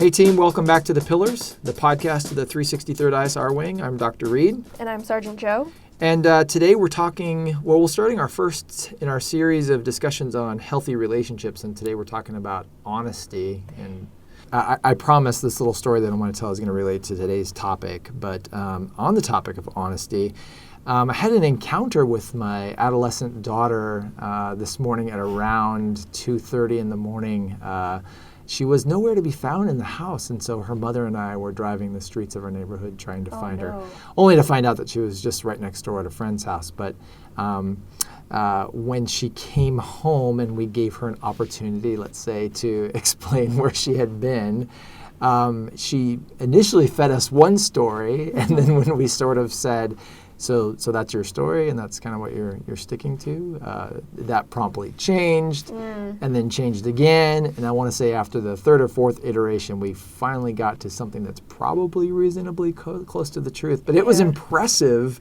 Hey team, welcome back to The Pillars, the podcast of the 363rd ISR Wing. I'm Dr. Reed. And I'm Sergeant Joe. And today we're starting our first in our series of discussions on healthy relationships. And today we're talking about honesty. And I promise this little story that I'm going to tell is going to relate to today's topic. But on the topic of honesty, I had an encounter with my adolescent daughter this morning at around 2:30 in the morning. She was nowhere to be found in the house, and so her mother and I were driving the streets of our neighborhood trying to find her, only to find out that she was just right next door at a friend's house. But when she came home and we gave her an opportunity, let's say, to explain where she had been, she initially fed us one story, and then when we sort of said, So that's your story, and that's kind of what you're sticking to. That promptly changed, and then changed again. And I want to say after the third or fourth iteration, we finally got to something that's probably reasonably close to the truth. But it was impressive,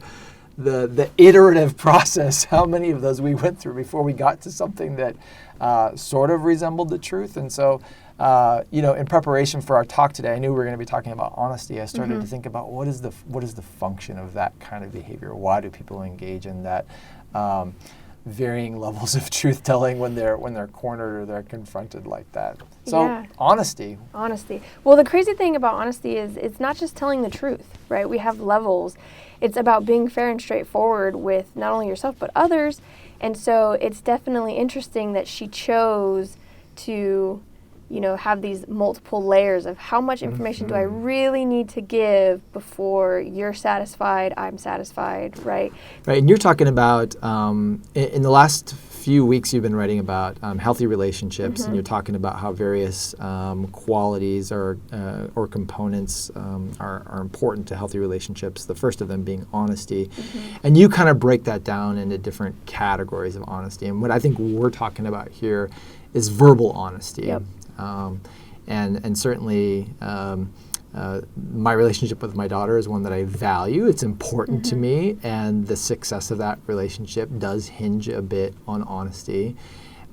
the iterative process, how many of those we went through before we got to something that sort of resembled the truth. And so, in preparation for our talk today, I knew we were going to be talking about honesty. I started to think about what is the function of that kind of behavior? Why do people engage in that varying levels of truth telling when they're cornered or they're confronted like that? So honesty. Well, the crazy thing about honesty is it's not just telling the truth, right? We have levels. It's about being fair and straightforward with not only yourself but others. And so it's definitely interesting that she chose to have these multiple layers of how much information do I really need to give before you're satisfied, I'm satisfied, right? Right, and you're talking about, in the last few weeks you've been writing about healthy relationships, and you're talking about how various qualities or components are important to healthy relationships, the first of them being honesty. And you kind of break that down into different categories of honesty. And what I think we're talking about here is verbal honesty. Yep. And certainly my relationship with my daughter is one that I value. It's important to me, and the success of that relationship does hinge a bit on honesty.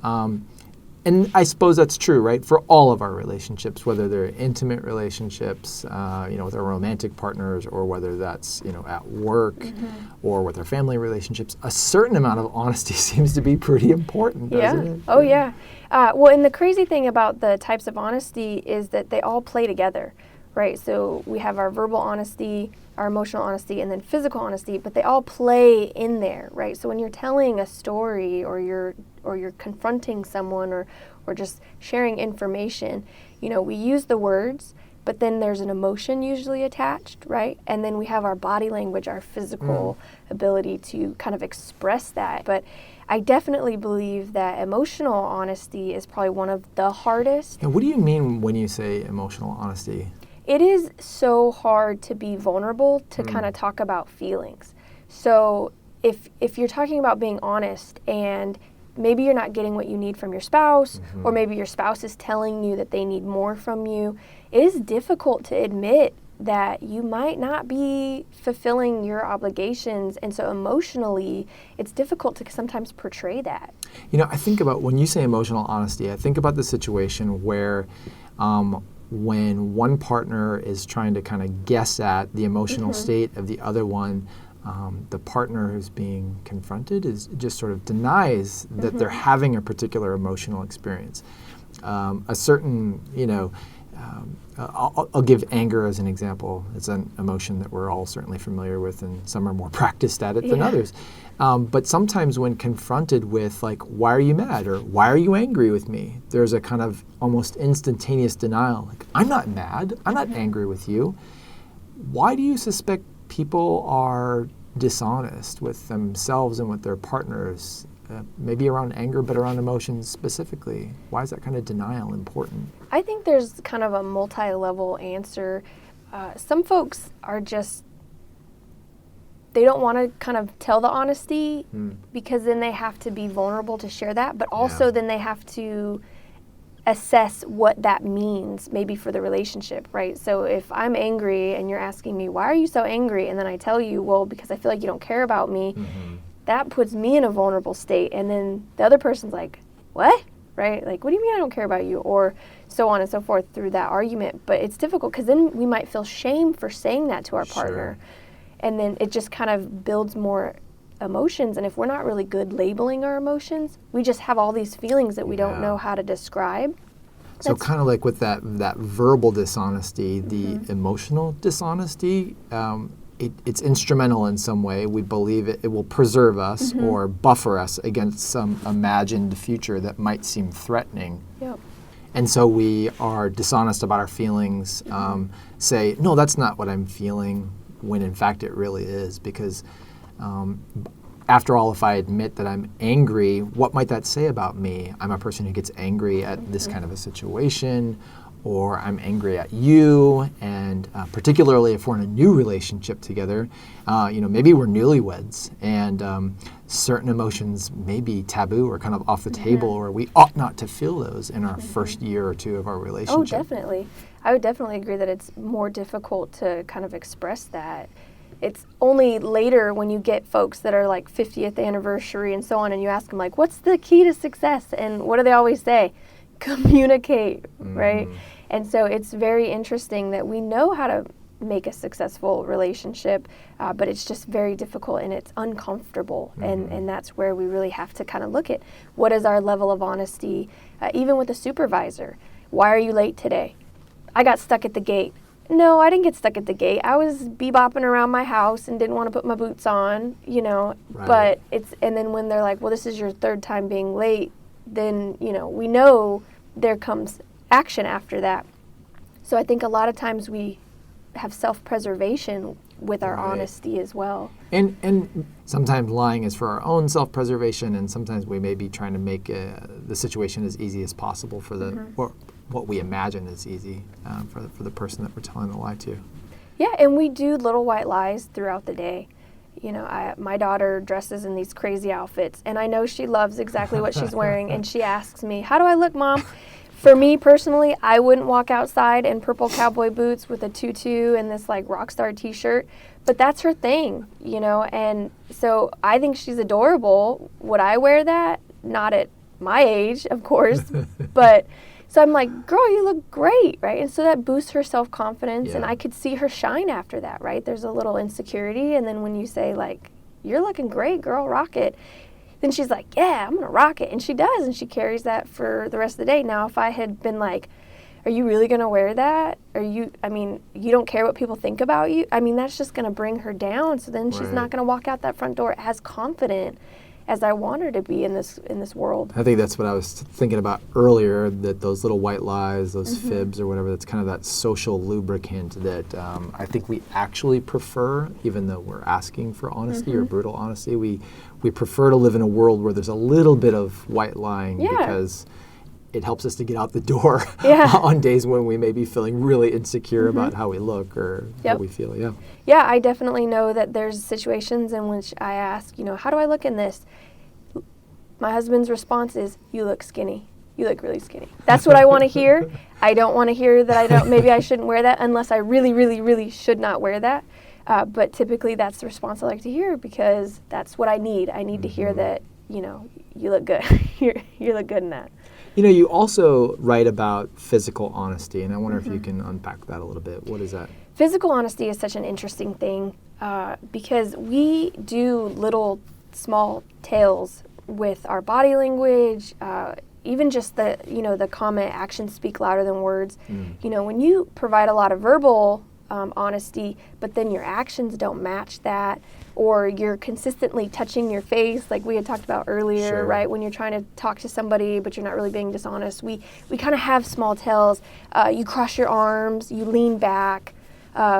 And I suppose that's true, right, for all of our relationships, whether they're intimate relationships, with our romantic partners, or whether that's, at work or with our family relationships. A certain amount of honesty seems to be pretty important, doesn't it? Oh, yeah. Well, and the crazy thing about the types of honesty is that they all play together, right? So we have our verbal honesty, our emotional honesty, and then physical honesty, but they all play in there, right? So when you're telling a story or you're confronting someone or just sharing information, we use the words, but then there's an emotion usually attached, right? And then we have our body language, our physical ability to kind of express that. But I definitely believe that emotional honesty is probably one of the hardest. And what do you mean when you say emotional honesty? It is so hard to be vulnerable to kind of talk about feelings. So if you're talking about being honest and maybe you're not getting what you need from your spouse, or maybe your spouse is telling you that they need more from you, it is difficult to admit that you might not be fulfilling your obligations. And so emotionally, it's difficult to sometimes portray that. I think about, when you say emotional honesty, I think about the situation where when one partner is trying to kind of guess at the emotional state of the other one, the partner who's being confronted is just sort of denies that they're having a particular emotional experience. A certain, I'll give anger as an example. It's an emotion that we're all certainly familiar with, and some are more practiced at it than others. But sometimes when confronted with, like, why are you mad, or why are you angry with me, there's a kind of almost instantaneous denial. Like, I'm not mad. I'm not angry with you. Why do you suspect people are dishonest with themselves and with their partners? Maybe around anger, but around emotions specifically. Why is that kind of denial important? I think there's kind of a multi-level answer. Some folks are just, they don't want to kind of tell the honesty because then they have to be vulnerable to share that, but also then they have to assess what that means maybe for the relationship, right? So if I'm angry and you're asking me, why are you so angry? And then I tell you, well, because I feel like you don't care about me. That puts me in a vulnerable state. And then the other person's like, what? Right? Like, what do you mean I don't care about you? Or so on and so forth through that argument. But it's difficult because then we might feel shame for saying that to our partner. And then it just kind of builds more emotions. And if we're not really good labeling our emotions, we just have all these feelings that we don't know how to describe. So kind of like with that verbal dishonesty, the emotional dishonesty, it's instrumental in some way. We believe it will preserve us or buffer us against some imagined future that might seem threatening. Yep. And so we are dishonest about our feelings, say, no, that's not what I'm feeling, when in fact it really is. Because after all, if I admit that I'm angry, what might that say about me? I'm a person who gets angry at this kind of a situation, or I'm angry at you, and particularly if we're in a new relationship together, maybe we're newlyweds, and certain emotions may be taboo or kind of off the table, or we ought not to feel those in our first year or two of our relationship. Oh, definitely. I would definitely agree that it's more difficult to kind of express that. It's only later when you get folks that are like 50th anniversary and so on, and you ask them like, what's the key to success? And what do they always say? Communicate, right? And so it's very interesting that we know how to make a successful relationship, but it's just very difficult and it's uncomfortable. And that's where we really have to kind of look at what is our level of honesty, even with a supervisor. Why are you late today? I got stuck at the gate. No, I didn't get stuck at the gate. I was bebopping around my house and didn't want to put my boots on, Right. But and then when they're like, well, this is your third time being late, then, we know there comes action after that. So I think a lot of times we have self-preservation with our honesty as well. And sometimes lying is for our own self-preservation, and sometimes we may be trying to make the situation as easy as possible for or what we imagine is easy for the person that we're telling the lie to. Yeah, and we do little white lies throughout the day. My daughter dresses in these crazy outfits, and I know she loves exactly what she's wearing, and she asks me, how do I look, Mom? For me personally, I wouldn't walk outside in purple cowboy boots with a tutu and this like rock star t-shirt, but that's her thing, and so I think she's adorable. Would I wear that? Not at my age, of course, but so I'm like, girl, you look great, right? And so that boosts her self-confidence, and I could see her shine after that, right? There's a little insecurity, and then when you say, like, you're looking great, girl, rock it, then she's like, yeah, I'm going to rock it. And she does, and she carries that for the rest of the day. Now, if I had been like, are you really going to wear that? You don't care what people think about you? That's just going to bring her down, so then she's not going to walk out that front door as confident as I want her to be in this world. I think that's what I was thinking about earlier, that those little white lies, those fibs or whatever, that's kind of that social lubricant that I think we actually prefer, even though we're asking for honesty or brutal honesty. We prefer to live in a world where there's a little bit of white lying because it helps us to get out the door on days when we may be feeling really insecure about how we look or how we feel. Yeah, I definitely know that there's situations in which I ask, how do I look in this? My husband's response is, you look skinny. You look really skinny. That's what I want to hear. I don't want to hear that maybe I shouldn't wear that unless I really, really, really should not wear that. But typically that's the response I like to hear because that's what I need. I need to hear that, you look good. you look good in that. You also write about physical honesty, and I wonder if you can unpack that a little bit. What is that? Physical honesty is such an interesting thing because we do little small tales with our body language, even just the comment, actions speak louder than words. When you provide a lot of verbal honesty, but then your actions don't match that, or you're consistently touching your face like we had talked about earlier, right? When you're trying to talk to somebody, but you're not really being dishonest. We kind of have small tells. You cross your arms, you lean back.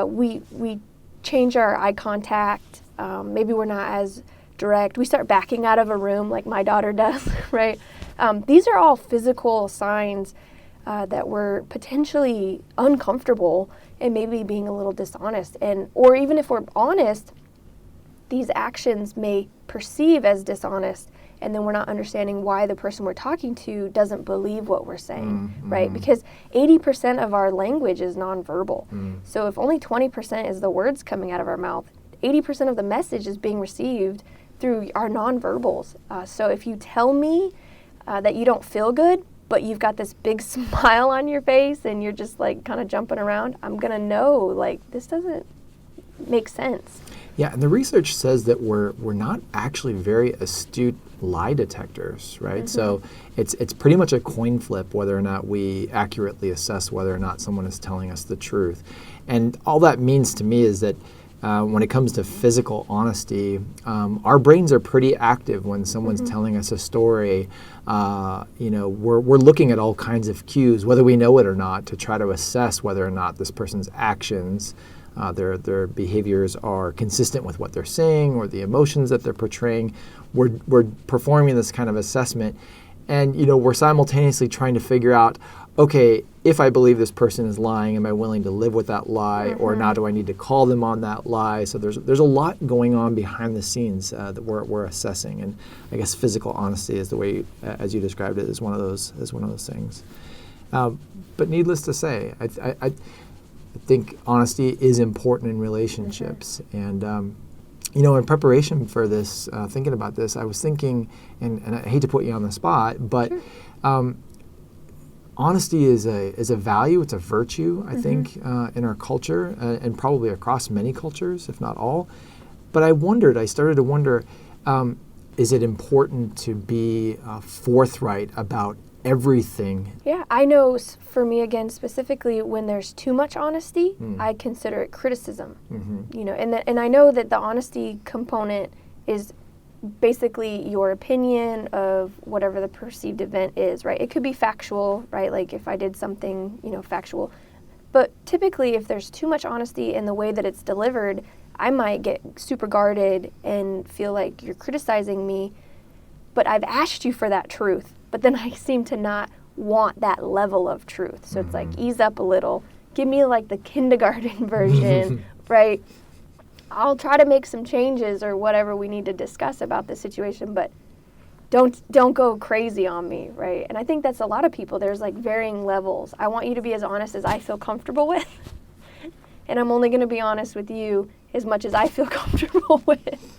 We change our eye contact. Maybe we're not as direct. We start backing out of a room like my daughter does, right? These are all physical signs that we're potentially uncomfortable and maybe being a little dishonest. Or even if we're honest, these actions may perceive as dishonest, and then we're not understanding why the person we're talking to doesn't believe what we're saying, right? Because 80% of our language is nonverbal. So if only 20% is the words coming out of our mouth, 80% of the message is being received through our nonverbals. So if you tell me that you don't feel good, but you've got this big smile on your face and you're just like kind of jumping around, I'm going to know like this doesn't make sense. Yeah, and the research says that we're not actually very astute lie detectors, right? So it's pretty much a coin flip whether or not we accurately assess whether or not someone is telling us the truth. And all that means to me is that when it comes to physical honesty, our brains are pretty active when someone's telling us a story. We're looking at all kinds of cues, whether we know it or not, to try to assess whether or not this person's actions, their behaviors are consistent with what they're saying or the emotions that they're portraying. We're performing this kind of assessment, and we're simultaneously trying to figure out, okay, if I believe this person is lying, am I willing to live with that lie, or now do I need to call them on that lie? So there's a lot going on behind the scenes that we're assessing, and I guess physical honesty is the way, as you described it, is one of those things. But needless to say, I think honesty is important in relationships, and in preparation for this, thinking about this, I was thinking, and I hate to put you on the spot, but honesty is a value, it's a virtue, I think, in our culture, and probably across many cultures, if not all. But I started to wonder, is it important to be forthright about everything? Yeah, I know for me, again, specifically, when there's too much honesty, I consider it criticism. And I know that the honesty component is basically your opinion of whatever the perceived event is, right? It could be factual, right? Like if I did something, factual. But typically, if there's too much honesty in the way that it's delivered, I might get super guarded and feel like you're criticizing me, but I've asked you for that truth. But then I seem to not want that level of truth. So it's like, ease up a little. Give me like the kindergarten version, right? I'll try to make some changes or whatever we need to discuss about the situation, but don't go crazy on me, right? And I think that's a lot of people. There's like varying levels. I want you to be as honest as I feel comfortable with, and I'm only going to be honest with you as much as I feel comfortable with,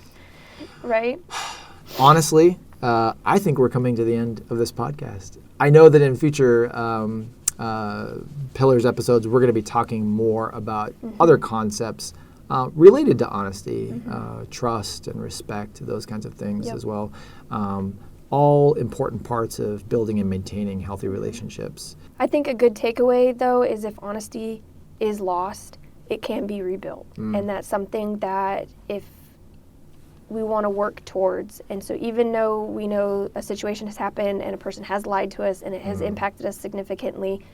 right? Honestly, I think we're coming to the end of this podcast. I know that in future Pillars episodes, we're going to be talking more about other concepts related to honesty, trust and respect, those kinds of things as well. All important parts of building and maintaining healthy relationships. I think a good takeaway, though, is if honesty is lost, it can be rebuilt. And that's something that if we want to work towards. And so even though we know a situation has happened and a person has lied to us and it has impacted us significantly,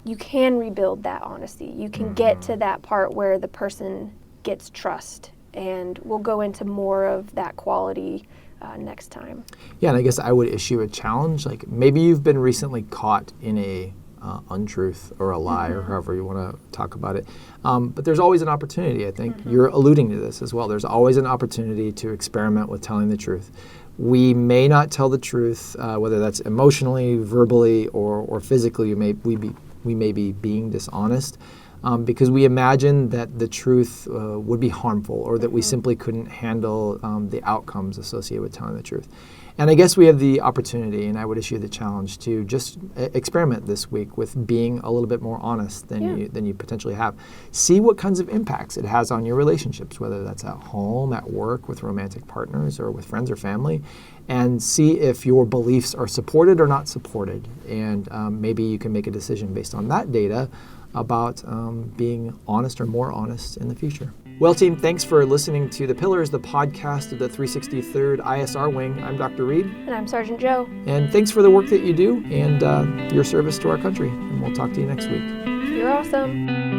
you can rebuild that honesty. You can get to that part where the person gets trust. And we'll go into more of that quality next time. Yeah, and I guess I would issue a challenge. Like maybe you've been recently caught in a untruth or a lie or however you want to talk about it. But there's always an opportunity, I think. You're alluding to this as well. There's always an opportunity to experiment with telling the truth. We may not tell the truth, whether that's emotionally, verbally, or physically. We may be being dishonest because we imagine that the truth would be harmful or that we simply couldn't handle the outcomes associated with telling the truth. And I guess we have the opportunity, and I would issue the challenge to just experiment this week with being a little bit more honest than you potentially have. See what kinds of impacts it has on your relationships, whether that's at home, at work, with romantic partners, or with friends or family, and see if your beliefs are supported or not supported. And maybe you can make a decision based on that data about being honest or more honest in the future. Well, team, thanks for listening to The Pillars, the podcast of the 363rd ISR Wing. I'm Dr. Reed. And I'm Sergeant Joe. And thanks for the work that you do and your service to our country. And we'll talk to you next week. You're awesome.